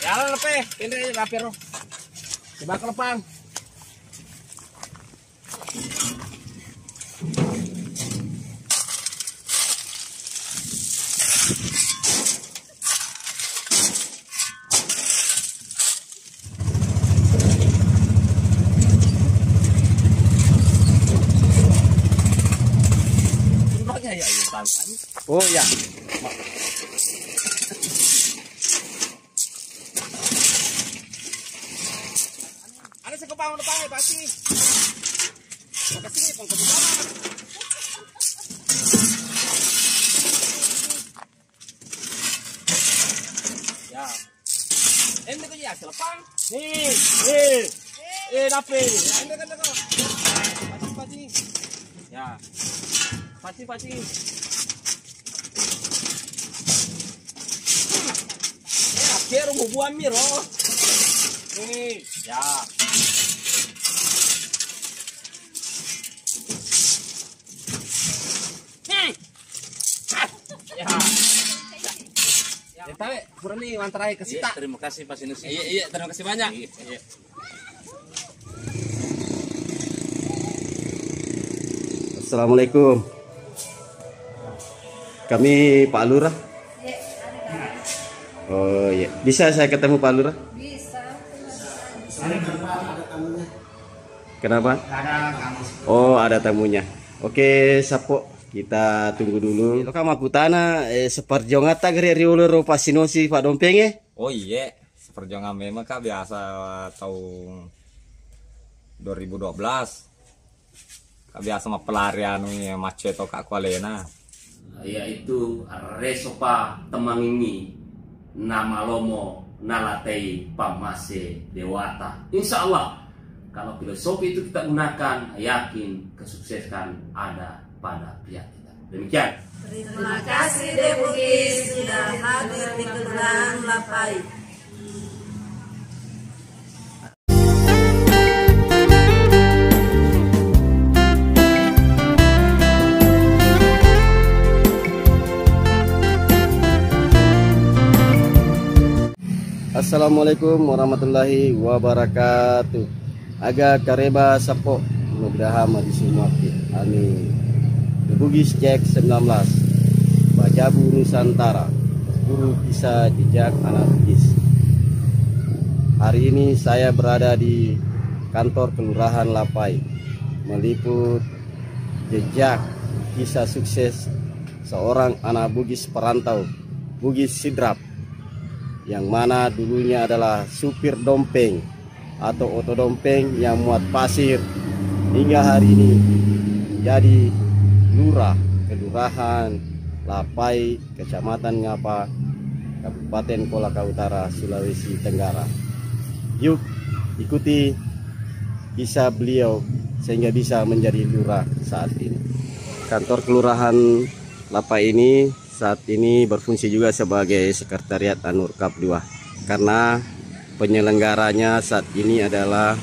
Jalan lepe, ini rapi roh. Coba kelepang. Oh ya. Ada sekepang depan ya pasti. Sampai sini pengkebun sama. Ya. Ini tuh ya selepang. Dapet. Ini kan kok. Pasti. Ya. Pasti. Quiero mau buat miro. Nih, ya. Ya. Ya, tahu, kurang nih mantra ke Sita. Terima kasih Pak Sinusi. Iya, terima kasih banyak. Iya. Assalamualaikum. Kami Pak Lurah. Oh iya, bisa saya ketemu Pak Lurah? Bisa. Kenapa? Oh, ada tamunya. Oke, Sapo, kita tunggu dulu. Lo kama putana seperjongata gere riulero pasinosi Pak Dompenge. Oh iya, seperjuangan memang Kak biasa tahun 2012. Kak biasa mah pelarian macet atau Kak Kualena. Yaitu Resopa Temangingi nama lomo nalatei pamase dewata. Insya Allah kalau filosofi itu kita gunakan, yakin kesuksesan ada pada pihak kita. Demikian. Terima kasih Bugis sudah hadir di Kelurahan Lapai. Assalamualaikum warahmatullahi wabarakatuh. Aga kareba Sapo nugraha di semua ani Bugis cek 19 Bajabu Nusantara guru kisah jejak anak Bugis. Hari ini saya berada di kantor Kelurahan Lapai meliput jejak kisah sukses seorang anak Bugis perantau Bugis Sidrap, yang mana dulunya adalah supir dompeng atau otodompeng yang muat pasir, hingga hari ini jadi lurah Kelurahan Lapai, Kecamatan Ngapa, Kabupaten Kolaka Utara, Sulawesi Tenggara. Yuk ikuti kisah beliau sehingga bisa menjadi lurah saat ini. Kantor Kelurahan Lapai ini saat ini berfungsi juga sebagai sekretariat Anurkap 2 karena penyelenggaranya saat ini adalah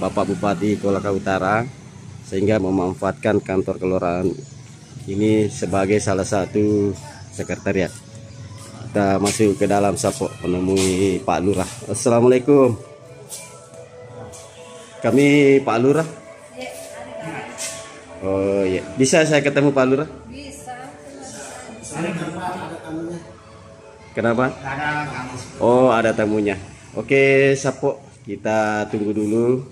Bapak Bupati Kolaka Utara, sehingga memanfaatkan kantor kelurahan ini sebagai salah satu sekretariat. Kita masuk ke dalam Sapo menemui Pak Lurah. Assalamualaikum. Kami Pak Lurah. Oh iya, bisa saya ketemu Pak Lurah? Kenapa? Oh, ada tamunya. Oke, Sapo, kita tunggu dulu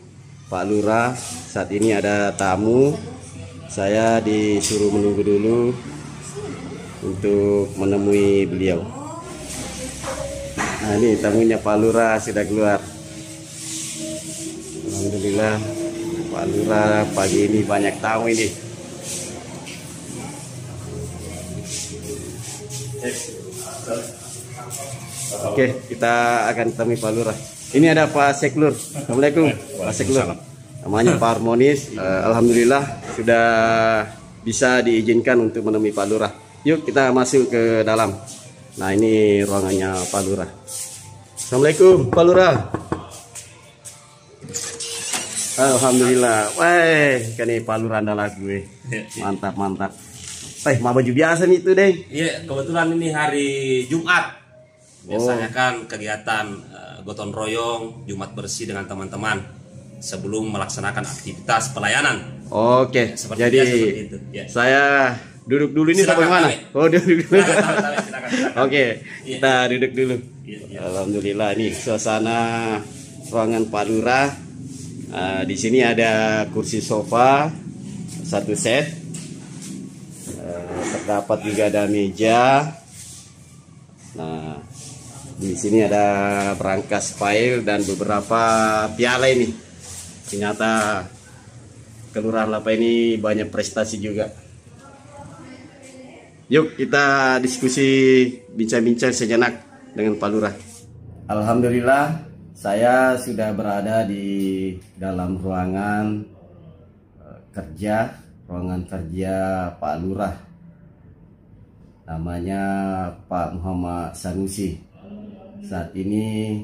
Pak Lurah. Saat ini ada tamu. Saya disuruh menunggu dulu untuk menemui beliau. Nah, ini tamunya Pak Lurah sudah keluar. Alhamdulillah, Pak Lurah pagi ini banyak tamu ini. Oke, kita akan temui Pak Lurah. Ini ada Pak Seklur. Assalamualaikum, Pak Seklur. Namanya Pak Harmonis. Alhamdulillah sudah bisa diizinkan untuk menemui Pak Lurah. Yuk kita masuk ke dalam. Nah, ini ruangannya Pak Lurah. Assalamualaikum Pak Lurah. Alhamdulillah. Wah, kan ini Pak Lurah adalah gue. Mantap. Mah baju biasa nih itu deh. Iya, kebetulan ini hari Jumat. Biasanya kan kegiatan gotong royong Jumat bersih dengan teman-teman sebelum melaksanakan aktivitas pelayanan. Oke, Seperti jadi biasa, seperti itu. Ya. saya duduk dulu ini Silakan, sampai mana? Tawe. Oh, duduk dulu. Silakan. Oke, Iya. kita duduk dulu. Iya. Alhamdulillah nih suasana ruangan Pak Lurah. Di sini ada kursi sofa 1 set. Terdapat juga ada meja. Nah, di sini ada berangkas file dan beberapa piala ini. Ternyata Kelurahan Lapa ini banyak prestasi juga. Yuk kita diskusi bincang-bincang sejenak dengan Pak Lurah. Alhamdulillah saya sudah berada di dalam ruangan ruangan kerja Pak Lurah. Namanya Pak Muhammad Sanusi. Saat ini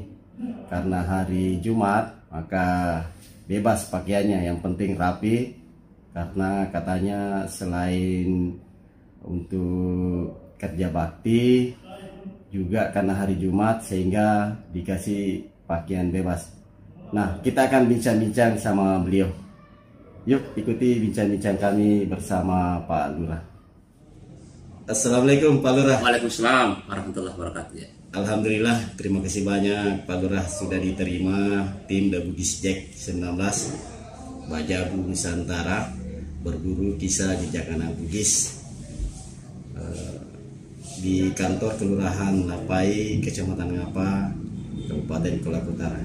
karena hari Jumat maka bebas pakaiannya, yang penting rapi, karena katanya selain untuk kerja bakti juga karena hari Jumat sehingga dikasih pakaian bebas. Nah, kita akan bincang-bincang sama beliau. Yuk ikuti bincang-bincang kami bersama Pak Lurah. Assalamualaikum Pak Lurah. Waalaikumsalam warahmatullahi wabarakatuh. Ya. Alhamdulillah, terima kasih banyak Pak Lurah sudah diterima tim The Bugis Jack 19 Bajabu Nusantara berburu kisah jejak anak Bugis di kantor Kelurahan Lapai, Kecamatan Ngapa, Kabupaten Kolaka Utara.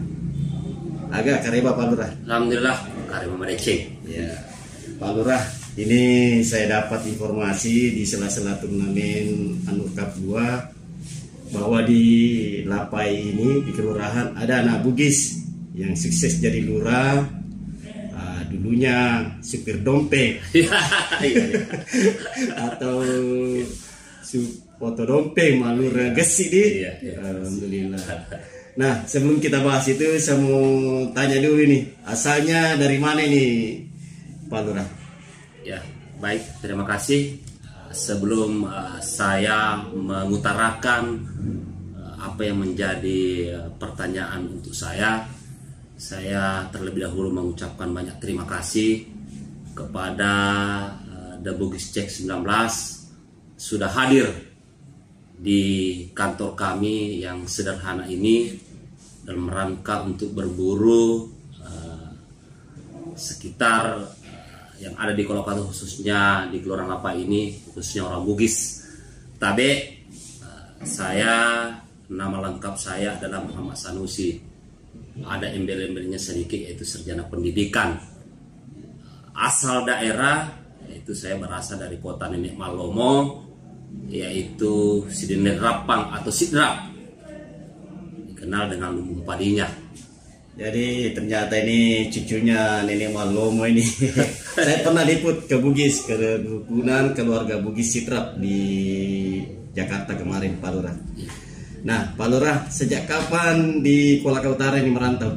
Agak kareba Pak Lurah. Alhamdulillah, karima mereceng. Ya, Pak Lurah, ini saya dapat informasi di sela-sela turnamen Anur Cup 2 bahwa di Lapai ini di kelurahan ada anak Bugis yang sukses jadi lurah. Dulunya supir dompet atau foto dompet malur gesi di. Alhamdulillah. Nah, sebelum kita bahas itu saya mau tanya dulu nih, asalnya dari mana nih Pak Lurah? Ya, baik, terima kasih. Sebelum saya mengutarakan apa yang menjadi pertanyaan untuk saya terlebih dahulu mengucapkan banyak terima kasih kepada The Bugis Jack 19 sudah hadir di kantor kami yang sederhana ini dalam rangka untuk berburu sekitar yang ada di Kolaka, khususnya di Kelurahan Lapa ini, khususnya orang Bugis. Tabe, saya, nama lengkap saya adalah Muhammad Sanusi. Ada embel-embelnya sedikit, yaitu sarjana pendidikan. Asal daerah, yaitu saya berasal dari kota Nenek Malomo, yaitu Sidin Rapang atau Sidrap, dikenal dengan lumbung padinya. Jadi ternyata ini cucunya Nenek Malomo ini. Saya pernah liput ke Bugis, ke kerukunan keluarga Bugis Sidrap di Jakarta kemarin Pak Lurah. Nah Pak Lurah, sejak kapan di Kolaka Utara ini merantau?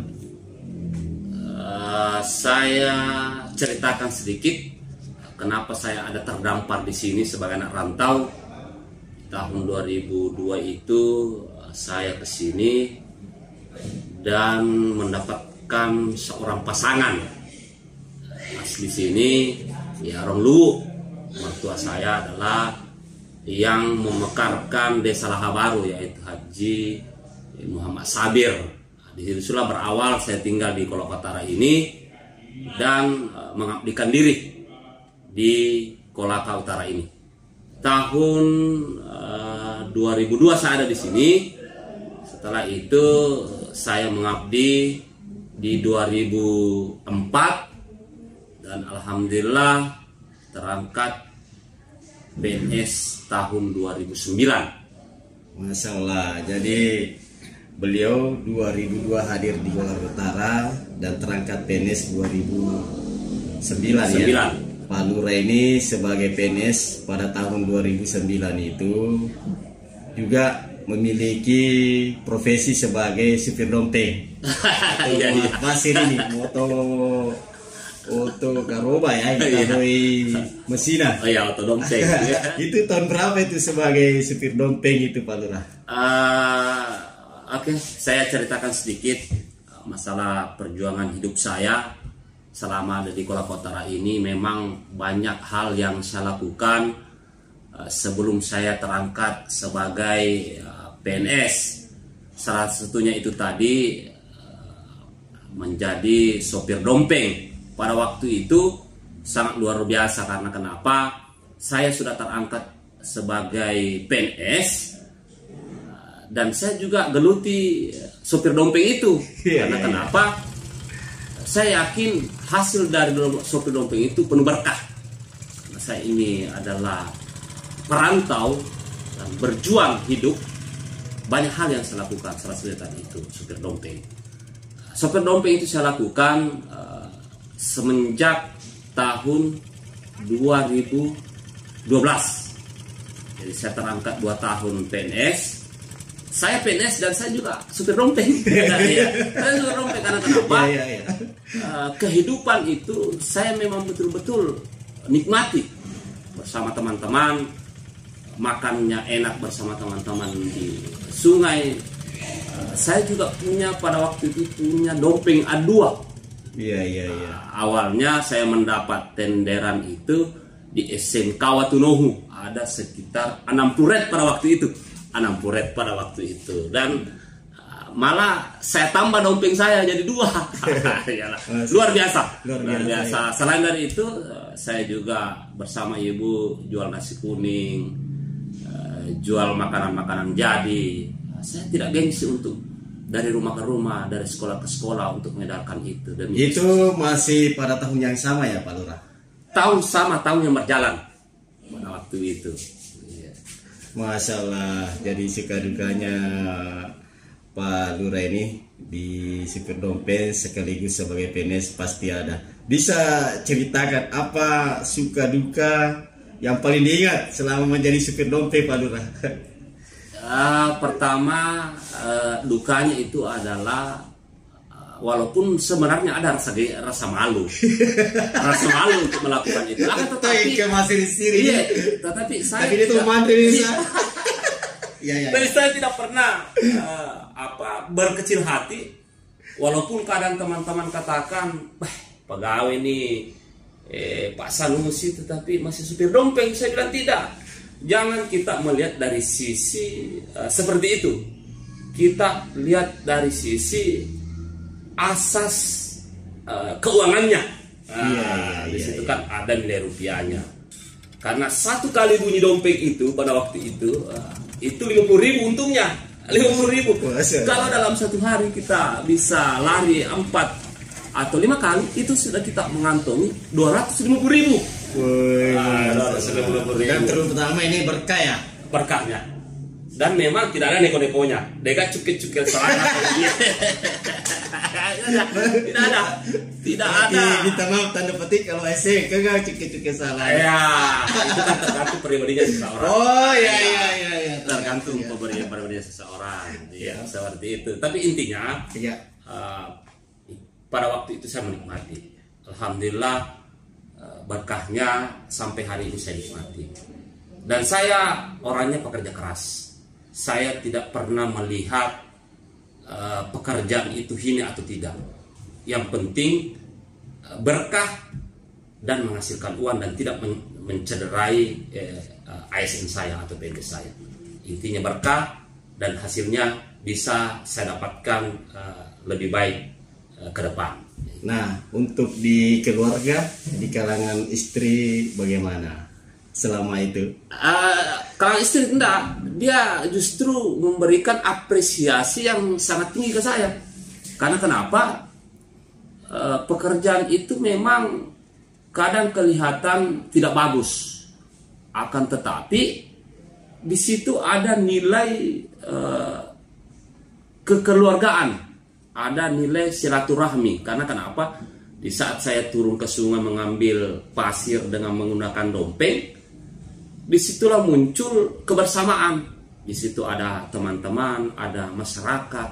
Saya ceritakan sedikit kenapa saya ada terdampar di sini sebagai anak rantau. Tahun 2002 itu saya ke sini dan mendapatkan seorang pasangan asli sini, ya orang Luwu. Mertua saya adalah yang memekarkan Desa Laha Baru, yaitu Haji Muhammad Sabir. Di situ sudah berawal saya tinggal di Kolaka Utara ini dan mengabdikan diri di Kolaka Utara ini. Tahun 2002 saya ada di sini. Setelah itu saya mengabdi di 2004 dan alhamdulillah terangkat PNS tahun 2009. Masya Allah. Jadi beliau 2002 hadir di Kolaka Utara dan terangkat PNS 2009 ya. Pak Lurah ini sebagai PNS pada tahun 2009 itu juga memiliki profesi sebagai supir dompet. Pasir ini auto karoba ya, mesina. Oh ya, auto dompet. Itu tahun berapa itu sebagai supir dompet itu Pak Lurah? Oke, saya ceritakan sedikit masalah perjuangan hidup saya selama ada di Kuala Kotara ini. Memang banyak hal yang saya lakukan sebelum saya terangkat sebagai PNS. Salah satunya itu tadi menjadi sopir dompeng. Pada waktu itu sangat luar biasa karena kenapa? Saya sudah terangkat sebagai PNS dan saya juga geluti sopir dompeng itu. Karena kenapa? Saya yakin hasil dari sopir dompeng itu penuh berkah. Saya ini adalah perantau dan berjuang hidup. Banyak hal yang saya lakukan, salah satunya tadi itu sopir dompeng. Sopir dompeng itu saya lakukan semenjak tahun 2012. Jadi saya terangkat 2 tahun PNS. Saya PNS dan saya juga supir dompeng. Saya supir dompeng karena kenapa? Kehidupan itu saya memang betul-betul nikmati bersama teman-teman, makannya enak bersama teman-teman di sungai. Saya juga punya pada waktu itu punya dompeng A2. Awalnya saya mendapat tenderan itu di SMK Watunohu, ada sekitar 60 red pada waktu itu. 60 red pada waktu itu, dan malah saya tambah dompeng saya jadi 2. Luar biasa. Selain dari itu, saya juga bersama ibu jual nasi kuning, jual makanan-makanan jadi. Saya tidak gengsi untuk dari rumah ke rumah, dari sekolah ke sekolah untuk mengedarkan itu. Dan itu masih pada tahun yang sama ya Pak Lurah? Tahun sama, tahun yang berjalan pada waktu itu. Masya Allah, jadi suka dukanya Pak Lurah ini di supir dompeng sekaligus sebagai PNS pasti ada. Bisa ceritakan apa suka duka yang paling diingat selama menjadi supir dompeng Pak Lurah? Pertama, dukanya itu adalah walaupun sebenarnya ada rasa malu, rasa malu untuk melakukan itu. Tetapi saya tapi saya tidak pernah berkecil hati, walaupun kadang teman-teman katakan, pegawai ini Pak Sanusi tetapi masih supir dompeng. Saya bilang tidak. Jangan kita melihat dari sisi seperti itu. Kita lihat dari sisi asas keuangannya. Di situ kan ada nilai rupiahnya. Karena 1 kali bunyi dompeng itu pada waktu itu 50.000 untungnya. 50.000. Kalau dalam 1 hari kita bisa lari 4 atau 5 kali, itu sudah kita mengantongi 250.000. 250.000. Dan terutama ini berkah ya? Berkahnya. Dan memang tidak ada neko-nekonya. Deka cukil-cukil salah. Tidak ada. Minta maaf tanda petik kalau SC kagak cukil-cukil salah. Ya, itu kan tergantung pribadinya seseorang. Oh iya. Tergantung pribadinya seseorang. Ya, seperti itu. Tapi intinya, pada waktu itu saya menikmati. Alhamdulillah berkahnya sampai hari ini saya nikmati. Dan saya orangnya pekerja keras. Saya tidak pernah melihat pekerjaan itu hina atau tidak. Yang penting berkah dan menghasilkan uang dan tidak mencederai ASN saya atau PNS saya. Intinya berkah dan hasilnya bisa saya dapatkan lebih baik ke depan. Nah, untuk di keluarga, di kalangan istri bagaimana selama itu? Kalau istri enggak, dia justru memberikan apresiasi yang sangat tinggi ke saya. Karena kenapa? Pekerjaan itu memang kadang kelihatan tidak bagus, akan tetapi di situ ada nilai kekeluargaan, ada nilai silaturahmi. Karena kenapa? Di saat saya turun ke sungai mengambil pasir dengan menggunakan dompeng, disitulah muncul kebersamaan. Di situ ada teman-teman, ada masyarakat.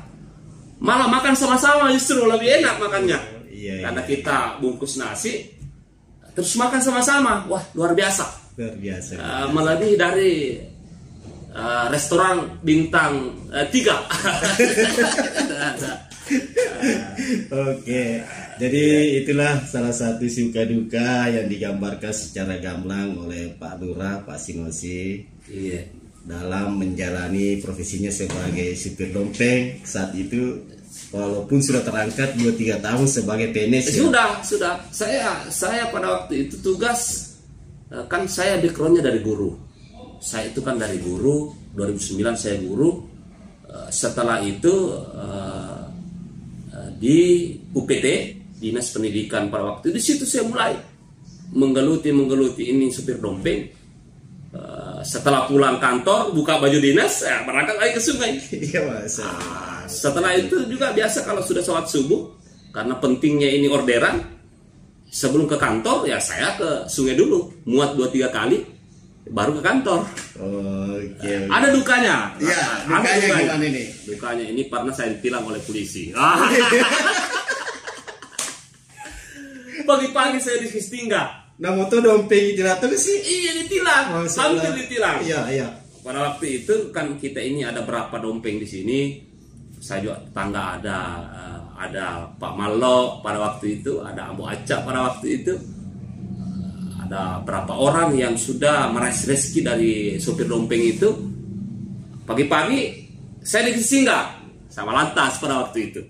Malah makan sama-sama justru lebih enak makannya. Karena kita bungkus nasi, terus makan sama-sama. Wah, luar biasa. Luar biasa. Melebihi dari restoran bintang 3. Oke, jadi itulah salah satu suka duka yang digambarkan secara gamblang oleh Pak Lurah, Pak Sinosi, Iya. dalam menjalani profesinya sebagai supir dompeng. Saat itu walaupun sudah terangkat 2-3 tahun sebagai PNS. Sudah. Saya pada waktu itu tugas, kan saya backgroundnya dari guru. Saya itu kan dari guru, 2009 saya guru. Setelah itu di UPT, Dinas Pendidikan pada waktu itu, di situ saya mulai menggeluti ini supir dompeng. Setelah pulang kantor, buka baju dinas, berangkat lagi ke sungai. Iya, Mas. Setelah itu juga biasa kalau sudah sholat subuh, karena pentingnya ini orderan, sebelum ke kantor ya saya ke sungai dulu, muat 2-3 kali, baru ke kantor. Oke. Ada dukanya. Iya, Ada dukanya gimana ini? Dukanya ini pernah saya ditilang oleh polisi. Pagi-pagi saya distingga. Nah, motor dompeng itu datang sih. Iya, ditilang. Hampir ditilang. Iya. Pada waktu itu kan kita ini ada berapa dompeng di sini. Saya juga tetangga ada Pak Malo pada waktu itu, ada Abu Acak pada waktu itu. Ada berapa orang yang sudah meraih rezeki dari sopir dompeng itu. Pagi-pagi saya disinggah sama lantas pada waktu itu.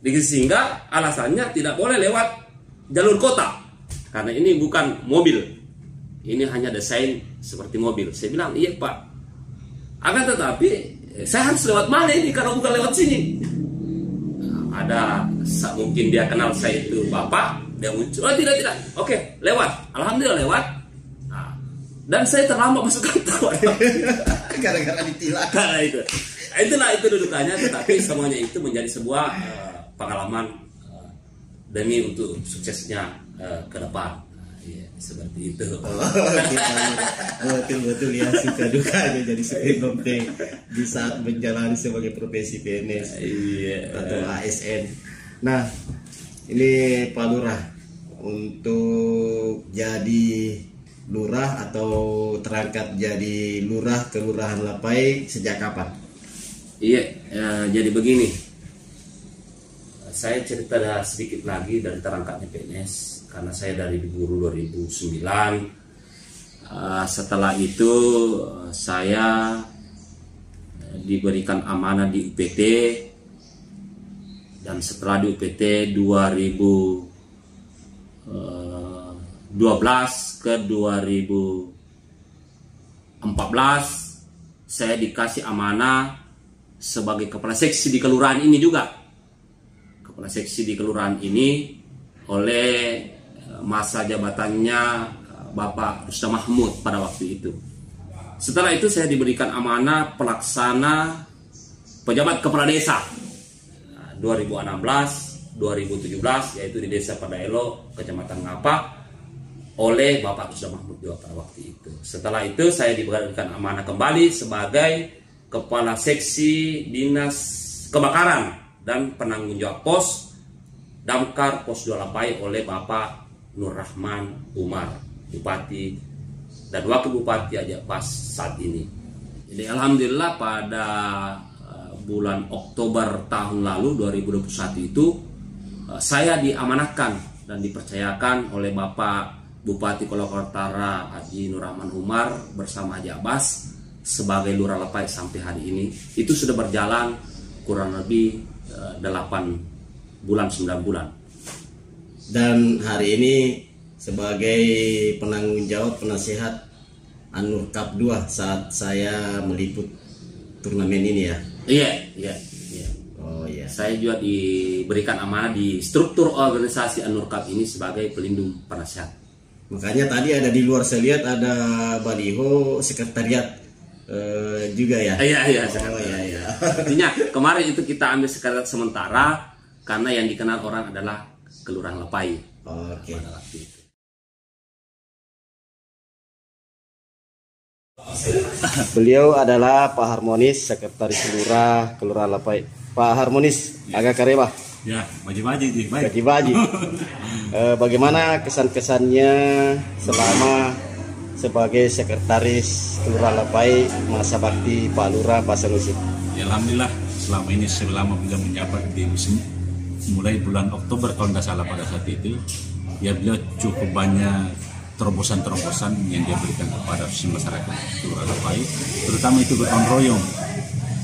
Disinggah alasannya tidak boleh lewat jalur kota karena ini bukan mobil, ini hanya desain seperti mobil. Saya bilang iya Pak, akan tetapi saya harus lewat mana ini kalau bukan lewat sini. Ada mungkin dia kenal saya itu bapak, dia muncul, oh tidak, oke lewat, alhamdulillah lewat. Dan saya terlambat masuk kantor gara-gara ditilang. Karena itulah dudukannya, tetapi semuanya itu menjadi sebuah pengalaman demi untuk suksesnya ke depan. Iya, seperti itu. Betul ya, suka dukanya jadi supir dompeng di saat menjalani sebagai profesi PNS atau ASN. Nah, ini Pak Lurah, untuk jadi lurah atau terangkat jadi lurah Kelurahan Lapai sejak kapan? Iya, jadi begini. Saya cerita sedikit lagi dari terangkatnya PNS, karena saya dari guru 2009. Setelah itu saya diberikan amanah di UPT, dan setelah di UPT 2012 ke 2014 saya dikasih amanah sebagai kepala seksi di kelurahan ini juga. Kepala seksi di kelurahan ini oleh masa jabatannya Bapak Rustam Mahmud pada waktu itu. Setelah itu saya diberikan amanah pelaksana pejabat kepala desa 2016-2017, yaitu di Desa Padaelo, Kecamatan Ngapa, oleh Bapak Rustam Mahmud juga pada waktu itu. Setelah itu saya diberikan amanah kembali sebagai kepala seksi dinas kebakaran dan penanggung jawab pos Damkar Pos 2 Lapai oleh Bapak Nur Rahman Umar, Bupati dan Wakil Bupati aja pas saat ini. Jadi alhamdulillah pada bulan Oktober tahun lalu 2021 itu saya diamanahkan dan dipercayakan oleh Bapak Bupati Kolaka Utara Haji Nur Rahman Umar bersama Haji Abbas sebagai Lurah Lapai sampai hari ini. Itu sudah berjalan kurang lebih 8 bulan 9 bulan. Dan hari ini sebagai penanggung jawab penasihat Anur Cup 2 saat saya meliput turnamen ini ya. Iya. Oh iya. Saya juga diberikan amanah di struktur organisasi Anur Cup ini sebagai pelindung penasihat. Makanya tadi ada di luar saya lihat ada baliho sekretariat juga ya. Iya. Oh iya. Artinya kemarin itu kita ambil sekretariat sementara karena yang dikenal orang adalah Kelurahan Lapai. Oke. Pada waktu itu. Beliau adalah Pak Harmonis, Sekretaris Lurah Kelurahan Lapai. Pak Harmonis, agak kareba. Ya, baji-baji, baik. Baji-baji. Bagaimana kesan-kesannya selama sebagai sekretaris Kelurahan Lapai masa bakti Pak Lurah Pak Sanusi. Ya, alhamdulillah selama ini selama beliau menjabat di musim mulai bulan Oktober kalau tidak salah pada saat itu, ya beliau cukup banyak terobosan-terobosan yang dia berikan kepada masyarakat Kelurahan Lapai, terutama itu gotong royong.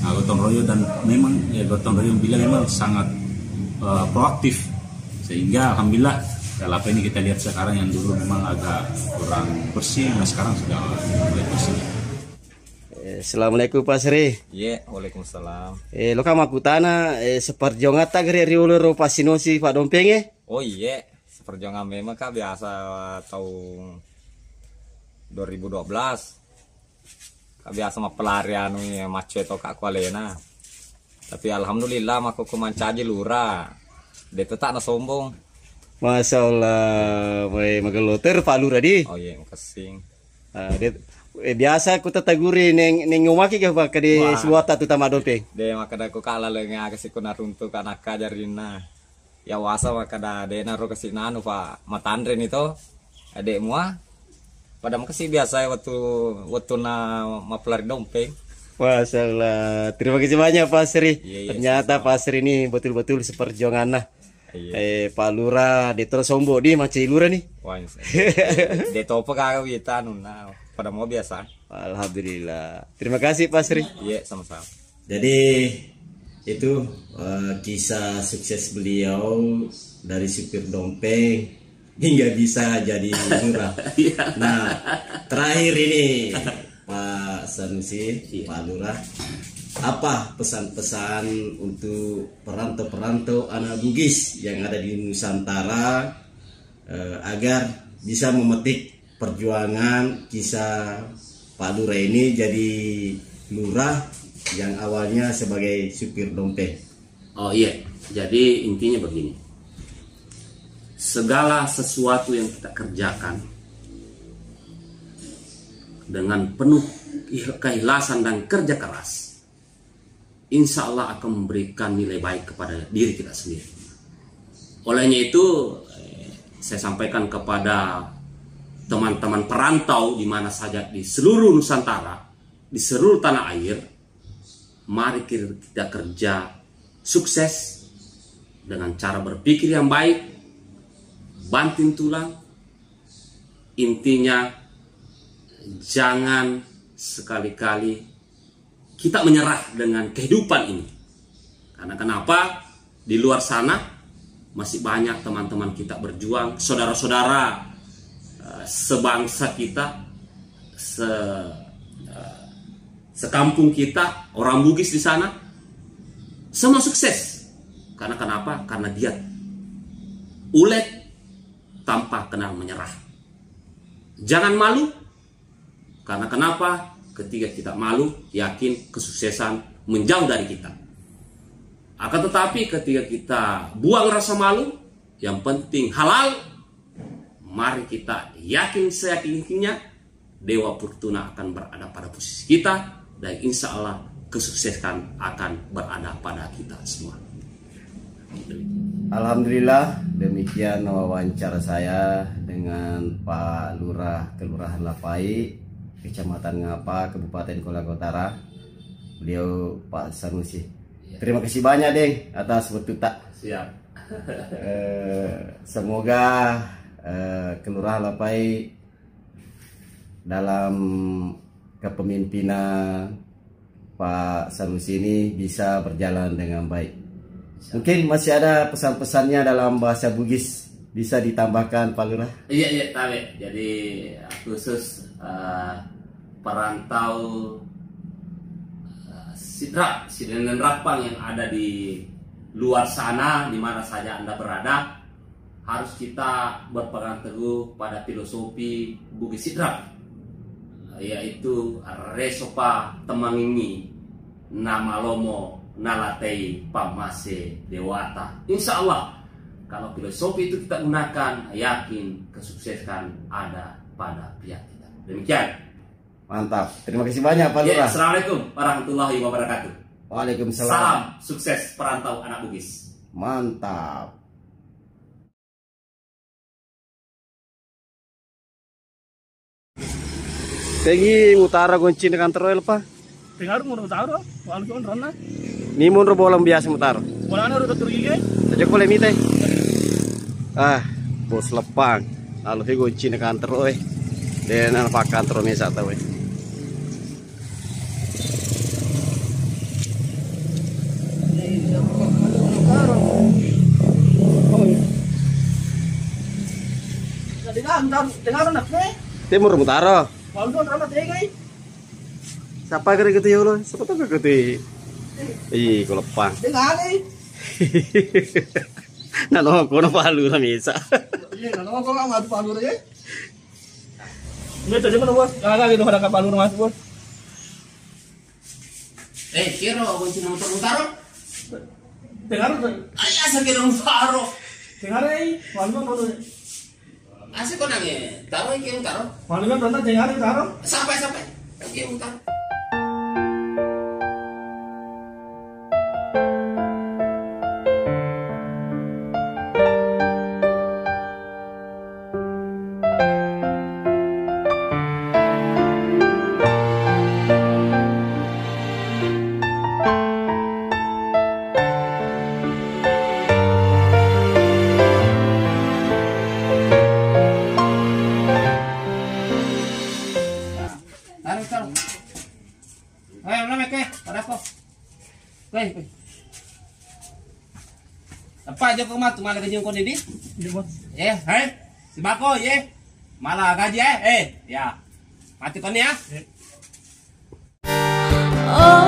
Nah, gotong royong, dan memang ya gotong royong beliau memang sangat proaktif, sehingga alhamdulillah Lapai ini kita lihat sekarang yang dulu memang agak kurang bersih, nah sekarang sudah mulai bersih. Assalamualaikum Pak Sri. Iya, waalaikumsalam. Lo kan aku tanah seperjuangan tak geri riulo Pak Sinosi Pak Dompeng. Oh iya, seperjuangan memang kak biasa tahun 2012. Kak biasa mah pelarian macet atau kak kualena. Tapi alhamdulillah maku kumancaji lurah. Dia tetap na sombong. Masya Allah, mageloter Pak Lurah di. Oh iya, makasih. Biasa aku tetaguri neng ngomaki ke Pak di suata tu tama Dompeng. Dia makada ko kala lenga kasi ko naruntuk anak kajarina. Ya wasa makada dia naro kasi nanu Pak matandren itu. Adek mua. Pada makasih biasa waktu na mapelari Dompeng. Masya Allah, terima kasih banyak Pak Sri. Iya, Ternyata Pak Sri ini betul-betul seperjuangan nah. Iya. Pak Lurah di terus sombo di macam Lurah nih. Wah, dia topo kagak wita nuna. Pada mau biasa. Alhamdulillah. Terima kasih Pak Sri. Iya, sama-sama. Jadi itu kisah sukses beliau dari supir Dompeng hingga bisa jadi lurah. Nah, terakhir ini Pak Sanusi, Pak Lurah, apa pesan-pesan untuk perantau-perantau anak Bugis yang ada di Nusantara agar bisa memetik perjuangan kisah Pak Lurah ini jadi lurah yang awalnya sebagai supir Dompeng? Oh iya, jadi intinya begini. Segala sesuatu yang kita kerjakan dengan penuh keikhlasan dan kerja keras, insya Allah akan memberikan nilai baik kepada diri kita sendiri. Olehnya itu, saya sampaikan kepada teman-teman perantau di mana saja di seluruh Nusantara, di seluruh tanah air, mari kita kerja sukses dengan cara berpikir yang baik, banting tulang. Intinya jangan sekali-kali kita menyerah dengan kehidupan ini. Karena kenapa? Di luar sana masih banyak teman-teman kita berjuang, saudara-saudara sebangsa kita, sekampung kita, orang Bugis di sana, semua sukses. Karena kenapa? Karena dia ulet tanpa kenal menyerah. Jangan malu. Karena kenapa? Ketika kita malu, yakin kesuksesan menjauh dari kita. Akan tetapi ketika kita buang rasa malu, yang penting halal, mari kita yakin seyakinnya Dewa Fortuna akan berada pada posisi kita, dan insya Allah kesuksesan akan berada pada kita semua. Alhamdulillah, demikian wawancara saya dengan Pak Lurah Kelurahan Lapai, Kecamatan Ngapa, Kabupaten Kolaka Utara. Beliau Pak Sanusi. Terima kasih banyak Deng atas waktu tak. Siap. Semoga Kelurahan Lapai dalam kepemimpinan Pak Sanusi ini bisa berjalan dengan baik. Mungkin masih ada pesan-pesannya dalam bahasa Bugis, bisa ditambahkan Pak Lurah? Iya, tabe. Jadi khusus perantau Sidrak, Sidan dan Rapang yang ada di luar sana, di mana saja Anda berada, harus kita berpegang teguh pada filosofi Bugis Sidrak, yaitu Resopa Temangini Nama Lomo Nalatei Pamase Dewata. Insya Allah kalau filosofi itu kita gunakan, yakin kesuksesan ada pada pihak kita. Demikian. Mantap. Terima kasih banyak Pak Lurah. Assalamualaikum warahmatullahi wabarakatuh. Waalaikumsalam. Salam sukses perantau anak Bugis. Mantap. Tegi mutara gonci dengan terus apa? Dengar mau tahu, walau cuma rana. Ni mun ro bolam biasa mutara. Walau ada udah turun gigi. Saja boleh mite. Bos lepang. Lalu fi gonci dengan terus. Dan alpakan terus mesa tahu. Dengar nak Timur mutara. walau cuma rana tegi. Siapa kira gitu ya lo? Siapa tahu gitu? Ih, kalau lepang. Dengar ni. Nah, no, kono palu na mesa. Iya, kalau kau nggak masuk palu aja. Ini tadi mana bos? Agak gitu ada kapal lu masuk bos. Kira kunci motor utaro. Dengar Asa kira utaro. dengar ni, walau cuma Asa kau nanya, taro kira utaro. walau cuma rana dengar ni taruh. Sampai. Kira utaro. Taruh. Ayo, nama ke, pada aku. Weh. Apa aja kau mah malah gaji kau ini? Iya bos. Hai, si Bako, malah gaji ya. Mati kau ni ya. Oh